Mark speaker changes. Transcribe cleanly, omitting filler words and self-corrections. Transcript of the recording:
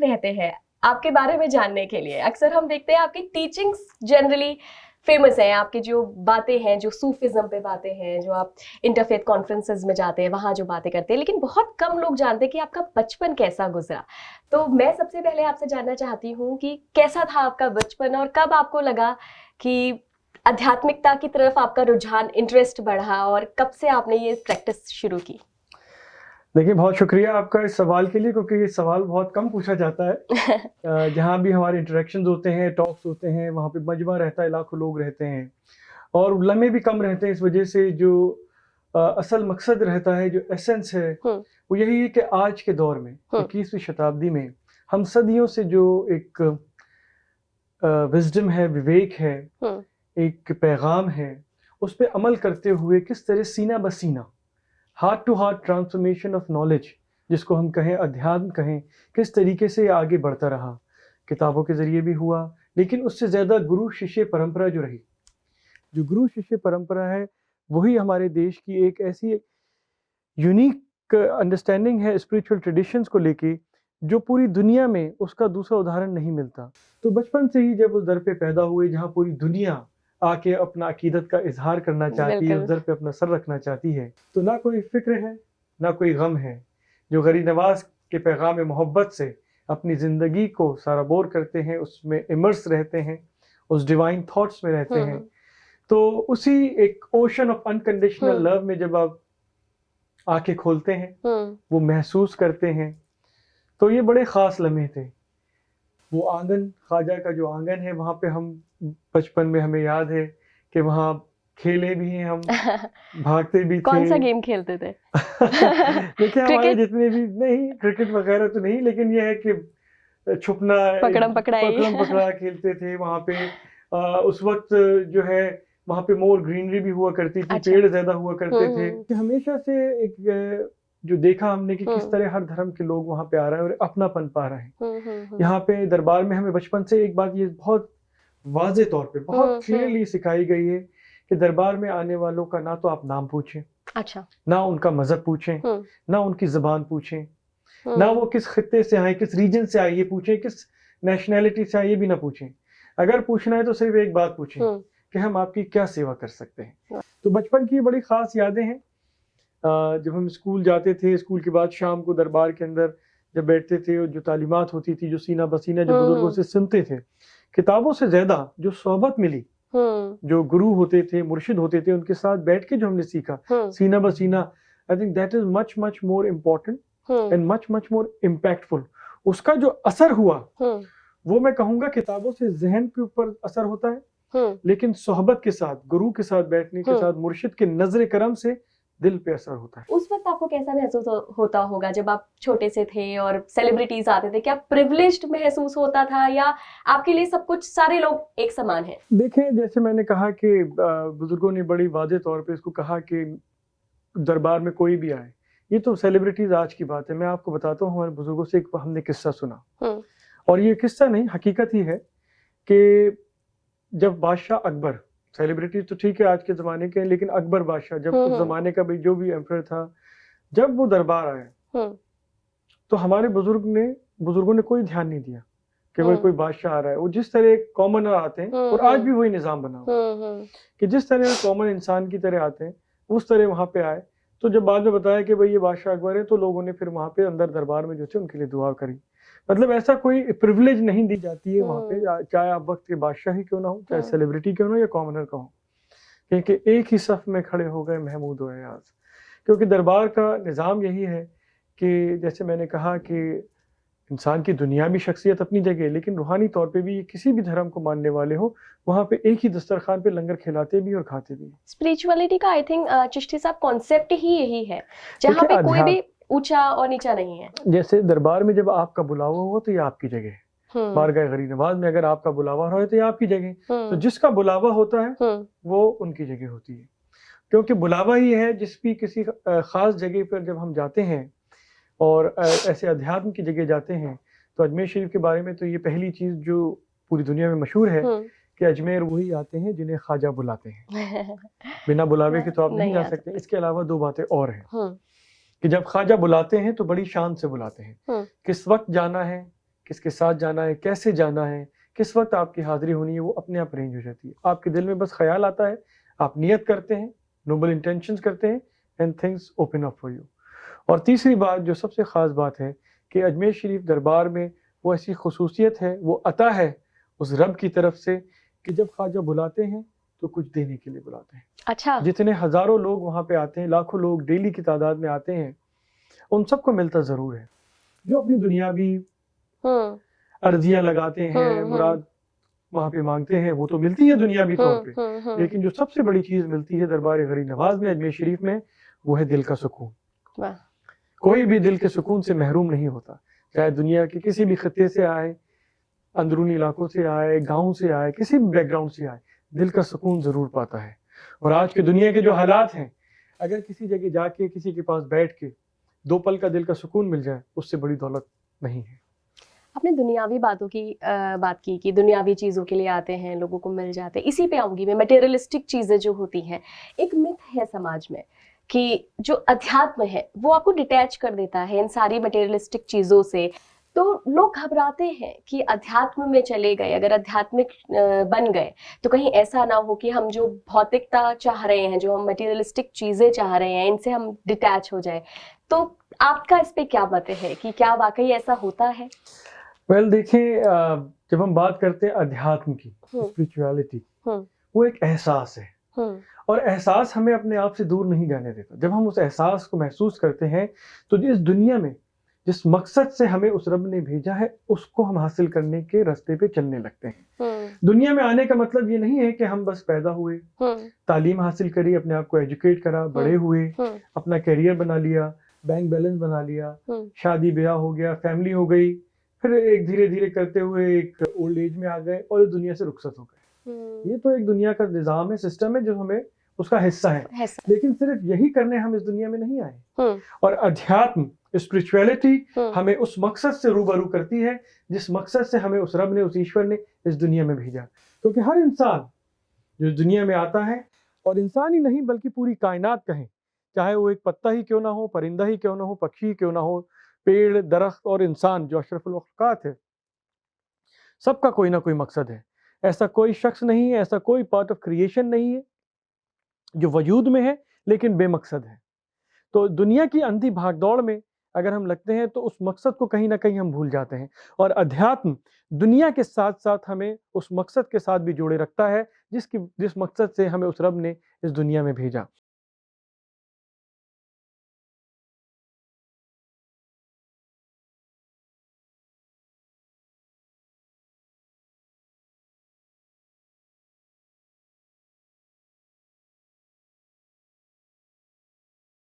Speaker 1: रहते हैं आपके बारे में जानने के लिए। अक्सर हम देखते हैं आपकी टीचिंग्स जनरली फेमस है, आपकी जो बातें हैं, जो सूफिज्म पे बातें हैं, जो आप इंटरफेथ कॉन्फ्रेंसेस में जाते हैं वहाँ जो बातें करते हैं, लेकिन बहुत कम लोग जानते हैं कि आपका बचपन कैसा गुजरा। तो मैं सबसे पहले आपसे जानना चाहती हूँ कि कैसा था आपका बचपन और कब आपको लगा कि आध्यात्मिकता की तरफ आपका रुझान, इंटरेस्ट बढ़ा और कब से आपने ये प्रैक्टिस शुरू की?
Speaker 2: देखिए, बहुत शुक्रिया आपका इस सवाल के लिए, क्योंकि ये सवाल बहुत कम पूछा जाता है। जहाँ भी हमारे इंटरेक्शंस होते हैं, टॉक्स होते हैं, वहाँ पे मजमा रहता है, लाखों लोग रहते हैं और लम्हे भी कम रहते हैं। इस वजह से जो असल मकसद रहता है, जो एसेंस है, वो यही है कि आज के दौर में 21वीं शताब्दी में हम सदियों से जो एक विजडम है, विवेक है, एक पैगाम है, उस पर अमल करते हुए किस तरह सीना बसीना, heart to heart transformation of knowledge, जिसको हम कहें, अध्यात्म कहें, किस तरीके से आगे बढ़ता रहा। किताबों के ज़रिए भी हुआ, लेकिन उससे ज़्यादा गुरु शिष्य परंपरा जो रही, जो गुरु शिष्य परंपरा है, वही हमारे देश की एक ऐसी यूनिक अंडरस्टैंडिंग है स्पिरिचुअल ट्रेडिशंस को लेके, जो पूरी दुनिया में उसका दूसरा उदाहरण नहीं मिलता। तो बचपन से ही जब उस दर पे पैदा हुए जहाँ पूरी दुनिया आके अपना अकीदत का इजहार करना चाहती है, उस दर पे अपना सर रखना चाहती है, तो ना कोई फिक्र है, ना कोई गम है। जो गरीब नवाज के पैगाम मोहब्बत से अपनी ज़िंदगी को साराबोर करते हैं, उसमें इमर्स रहते हैं, उस डिवाइन थॉट्स में रहते हैं, तो उसी एक ओशन ऑफ अनकंडीशनल लव में जब आप आंखें खोलते हैं, वो महसूस करते हैं, तो ये बड़े ख़ास लम्हे थे। वो आंगन, ख्वाजा का जो आंगन है, वहाँ पे हम बचपन में, हमें याद है कि वहाँ खेले भी हैं हम, भागते भी थे।
Speaker 1: कौन सा गेम खेलते थे?
Speaker 2: देखिए, हमारे जितने भी, नहीं क्रिकेट वगैरह तो नहीं, लेकिन ये है कि छुपना,
Speaker 1: पकड़म
Speaker 2: पकड़ा खेलते थे वहाँ पे। उस वक्त जो है वहाँ पे मोर ग्रीनरी भी हुआ करती थी, पेड़ ज्यादा हुआ करते थे। कि हमेशा से एक जो देखा हमने कि किस तरह हर धर्म के लोग वहाँ पे आ रहे हैं और अपनापन पा रहे हैं। यहाँ पे दरबार में हमें बचपन से एक बात ये बहुत वाजे तौर पे, बहुत क्लियरली सिखाई गई है कि दरबार में आने वालों का ना तो आप नाम पूछें,
Speaker 1: अच्छा,
Speaker 2: ना उनका मजहब पूछें, ना उनकी जबान पूछें, ना वो किस खित्ते से आए, किस रीजन से आए ये पूछें, किस नेशनैलिटी से आए ये भी ना पूछें। अगर पूछना है तो सिर्फ एक बात पूछें कि हम आपकी क्या सेवा कर सकते हैं। तो बचपन की बड़ी खास यादें हैं। जब हम स्कूल जाते थे, स्कूल के बाद शाम को दरबार के अंदर जब बैठते थे, और जो तालीमात होती थी, जो सीना बसीना जो बुजुर्गों से सुनते थे, किताबों से ज्यादा जो सोहबत मिली, जो गुरु होते थे, मुर्शिद होते थे, उनके साथ बैठ के जो हमने सीखा सीना बसीना, I think that is much much more important and much much more impactful. उसका जो असर हुआ, वो मैं कहूँगा किताबों से जहन के ऊपर असर होता है, लेकिन सोहबत के साथ, गुरु के साथ बैठने के साथ, मुर्शिद के नजर करम से दिल पे असर होता है।
Speaker 1: उस वक्त आपको कैसा महसूस होता होगा जब आप छोटे से थे और सेलिब्रिटीज आते थे? क्या प्रिविलेज्ड महसूस होता था या आपके लिए सब कुछ, सारे लोग एक समान हैं?
Speaker 2: देखें, जैसे मैंने कहा कि बुजुर्गों ने बड़ी वाज़ेह तौर पे इसको कहा कि दरबार में कोई भी आए, ये तो सेलिब्रिटीज आज की बात है। मैं आपको बताता हूँ, हमारे बुजुर्गों से एक हमने किस्सा सुना, और ये किस्सा नहीं, हकीकत ही है कि जब बादशाह अकबर, सेलिब्रिटीज तो ठीक है आज के ज़माने के, लेकिन अकबर बादशाह जब उस ज़माने का भी जो भी एम्परर था, जब वो दरबार आया, तो हमारे बुजुर्गों ने कोई ध्यान नहीं दिया कि वो कोई बादशाह आ रहा है। वो जिस तरह कॉमनर आते हैं, और आज भी वही निज़ाम बना हुआ कि जिस तरह कॉमन इंसान की तरह आते हैं, उस तरह वहाँ पे आए। तो जब बाद में बताया कि भाई ये बादशाह अकबर है, तो लोगों ने फिर वहाँ पे अंदर दरबार में जो थे उनके लिए दुआ करी। मतलब ऐसा कोई प्रिविलेज नहीं दी जाती है वहाँ पे, चाहे आप वक्त के बादशाह ही क्यों ना हो, चाहे सेलिब्रिटी क्यों ना हो, या कॉमनर का हो, क्योंकि एक ही सफ में खड़े हो गए महमूद व अयाज। क्योंकि दरबार का निज़ाम यही है कि जैसे मैंने कहा कि इंसान की दुनियावी शख्सियत अपनी जगह, लेकिन रूहानी तौर पे भी किसी भी धर्म को मानने वाले हो, वहाँ पे एक ही दस्तरखान पे लंगर खिलाते भी और खाते भी।
Speaker 1: स्पिरिचुअलिटी का आई थिंक चिश्ती साहब कॉन्सेप्ट ही यही है, जहाँ पे कोई भी ऊंचा और नीचा नहीं है।
Speaker 2: जैसे दरबार में जब आपका बुलावा हो तो ये आपकी जगह है, बारगाह गरीब नवाज में अगर आपका बुलावा हो तो ये आपकी जगह, तो जिसका बुलावा होता है वो उनकी जगह होती है। क्योंकि बुलावा ही है, जिस भी किसी खास जगह पर जब हम जाते हैं और ऐसे अध्यात्म की जगह जाते हैं, तो अजमेर शरीफ के बारे में तो ये पहली चीज जो पूरी दुनिया में मशहूर है कि अजमेर वही आते हैं जिन्हें ख्वाजा बुलाते हैं। बिना बुलावे के तो आप नहीं जा सकते। इसके अलावा दो बातें और हैं कि जब ख्वाजा बुलाते हैं तो बड़ी शान से बुलाते हैं, किस वक्त जाना है, किसके साथ जाना है, कैसे जाना है, किस वक्त आपकी हाजिरी होनी है, वो अपने आप अरेंज हो जाती है। आपके दिल में बस ख्याल आता है, आप नियत करते हैं, नोबल इंटेंशंस करते हैं, and things open up for you. और तीसरी बात जो सबसे ख़ास बात है कि अजमेर शरीफ दरबार में वो ऐसी खसूसियत है, वो अता है उस रब की तरफ से कि जब ख्वाजा बुलाते हैं तो कुछ देने के लिए बुलाते हैं।
Speaker 1: अच्छा।
Speaker 2: जितने हज़ारों लोग वहाँ पे आते हैं, लाखों लोग डेली की तादाद में आते हैं, उन सबको मिलता ज़रूर है। जो अपनी दुनियावी अर्जियाँ लगाते हैं, मुराद वहाँ पे मांगते हैं, वो तो मिलती है दुनियावी तौर पे, लेकिन जो सबसे बड़ी चीज़ मिलती है दरबार गरीब नवाज में, अजमेर शरीफ में, वो है दिल का सुकून।
Speaker 1: वाह।
Speaker 2: कोई भी दिल के सुकून से महरूम नहीं होता, चाहे दुनिया के किसी भी खत्ते से आए, अंदरूनी इलाकों से आए, गाँव से आए, किसी भी बैकग्राउंड से आए, दिल का सुकून ज़रूर पाता है। और आज के दुनिया के जो हालात हैं, अगर किसी जगह जाके किसी के पास बैठ के 2 पल का दिल का सुकून मिल जाए, उससे बड़ी दौलत नहीं है।
Speaker 1: आपने दुनियावी बातों की बात की कि दुनियावी चीज़ों के लिए आते हैं, लोगों को मिल जाते हैं। इसी पे आऊँगी मैं, मटेरियलिस्टिक चीज़ें जो होती हैं, एक मिथ है समाज में कि जो अध्यात्म है वो आपको डिटैच कर देता है इन सारी मटेरियलिस्टिक चीज़ों से। तो लोग घबराते हैं कि अध्यात्म में चले गए, अगर आध्यात्मिक बन गए तो कहीं ऐसा ना हो कि हम जो भौतिकता चाह रहे हैं, जो हम मटेरियलिस्टिक चीज़ें चाह रहे हैं, इनसे हम डिटैच हो जाए। तो आपका इस पे क्या मत है कि क्या वाकई ऐसा होता है?
Speaker 2: वेल देखिए, जब हम बात करते हैं अध्यात्म की, स्पिरिचुअलिटी, वो एक एहसास है, और एहसास हमें अपने आप से दूर नहीं जाने देता। जब हम उस एहसास को महसूस करते हैं तो इस दुनिया में जिस मकसद से हमें उस रब ने भेजा है, उसको हम हासिल करने के रास्ते पे चलने लगते हैं। दुनिया में आने का मतलब ये नहीं है कि हम बस पैदा हुए, तालीम हासिल करी, अपने आप को एजुकेट करा, बड़े हुए, अपना करियर बना लिया, बैंक बैलेंस बना लिया, शादी ब्याह हो गया, फैमिली हो गई, फिर एक धीरे धीरे करते हुए एक ओल्ड एज में आ गए और इस दुनिया से रुखसत हो गए। ये तो एक दुनिया का निज़ाम है, सिस्टम है, जो हमें उसका हिस्सा है। लेकिन सिर्फ यही करने हम इस दुनिया में नहीं आए। और अध्यात्म, स्पिरिचुअलिटी हमें उस मकसद से रूबरू करती है जिस मकसद से हमें उस रब ने, उस ईश्वर ने इस दुनिया में भेजा। क्योंकि हर इंसान जो इस दुनिया में आता है, और इंसान ही नहीं बल्कि पूरी कायनात कहें, चाहे वो एक पत्ता ही क्यों ना हो, परिंदा ही क्यों ना हो, पक्षी ही क्यों ना हो, पेड़, दरख्त और इंसान जो अशरफुल मखलूक़ात है, सबका कोई ना कोई मकसद है। ऐसा कोई शख्स नहीं है, ऐसा कोई पार्ट ऑफ क्रिएशन नहीं है जो वजूद में है लेकिन बेमकसद है। तो दुनिया की अंधी भागदौड़ में अगर हम लगते हैं तो उस मकसद को कहीं ना कहीं हम भूल जाते हैं। और अध्यात्म दुनिया के साथ साथ हमें उस मकसद के साथ भी जोड़े रखता है जिस मकसद से हमें उस रब ने इस दुनिया में भेजा।